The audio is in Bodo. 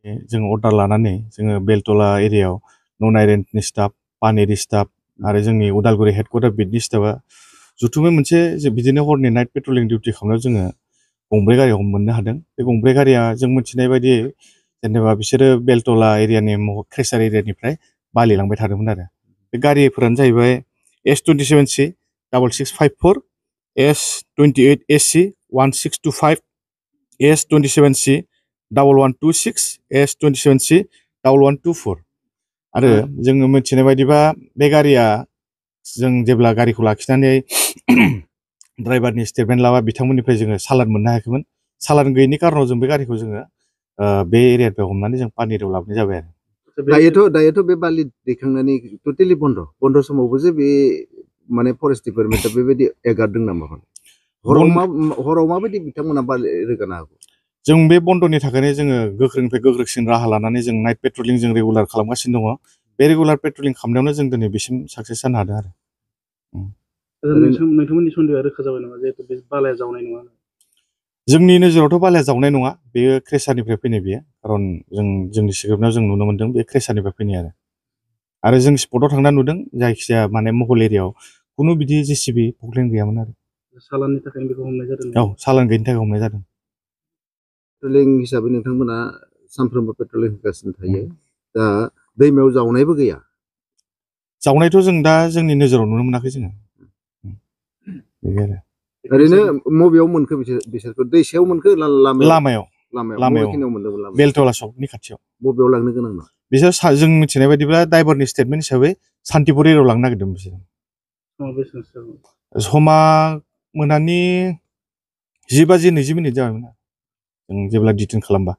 जों अर्डार लानानै जोङो बेलतला एरियायाव नन आइरेन्टनि स्टाफ पानेरि स्टाफ आरो जोंनि उदालगुरि हेडक्वार्टार बिटनि स्टाफआ जुथुमै मोनसे बिदिनो हरनि नाइट पेट्रलिं डिउटि खालामनायाव जोङो गंब्रै गारि मोननो हादों। बे गंब्रै गारिया जों मिथिनाय बायदि जेनेबा बिसोरो बेलतला एरियानि क्रेसार एरियानिफ्राय बालि लांबाय थादोंमोन आरो। बे गारिफोरानो जाहैबाय S27C 6654, S28SC 1625, S27C 1126, S27C 1124 आरो जोङो मिथिनाय बायदिबा बे गारिया जों जेब्ला गारिखौ लाखिनानै ड्राइभारनि स्टेटमेन्ट लाबा बिथांमोननिफ्राय जोङो सालान मोननो हायाखैमोन। सालान गैयैनि कारनाव जों बे गारिखौ जोङो बे एरियानिफ्राय हमनानै जों पानेरियाव लाबोनाय जाबाय आरो। दायोथ' बे बालि दैखांनानै टटेलि बन्द समावबो जे बे माने फरेस्ट डिपार्टमेन्टआ बेबायदि एगारदों नामा? हराव माबायदि बिथांमोना बालि रोगानो हागौ? जों बे बन्दनि थाखायनो जोङो गोख्रोंनिफ्राय गोख्रोंसिन राहा लानानै जों नाइट पेट्रलिं जों रेगुलार खालामगासिनो दङ। बे रेगुलार पेट्रलिं खालामनायावनो जों दिनै बिसिम साक्सेस जानो हादों आरो। नोंथांमोननि सन्देहआ रोखा जाबाय नामा जिहेतु बे बालाया जावनाय नङा? जोंनि नोजोरावथ' बालाया जावनाय नङा, बेयो क्रेसारनिफ्राय फैनाय बेयो, खारन जोंनि सिगाङाव जों नुनो मोन्दों बे क्रेसारनिफ्राय फैनाय आरो जों स्पटआव थांना नुदों जायखिजाया माने महल एरियायाव खुनु बिदि JCB पक्लेन गैयामोन आरो। सालाननि थाखायनो बेखौ हमनाय जादों? औ, सालान गैयिनि थाखाय हमनाय जादों। पेट्रलिं हिसाबै नोंथांमोना सानफ्रोमबो पेट्रलिं होगासिनो थायो, दा दैमायाव जावनायबो गैया? जावनायथ' जों दा जोंनि नोजोराव नुनो मोनाखै जोङो। ओरैनो मबेयाव मोनखो बिसोरखौ दैसायाव मोनखो लामायाव मोनदों? बेलतला सकनि खाथियाव। बबेयाव लांनो गोनां दं? बिसोर जों मिथिनाय बायदिब्ला ड्राइभारनि स्टेटमेन्ट हिसाबै सान्तिपुर एरियायाव लांनो नागिरदों बिसोर। समा मोनानि 10:20 जाबायमोन जों जेब्ला डिटेन खालामबा।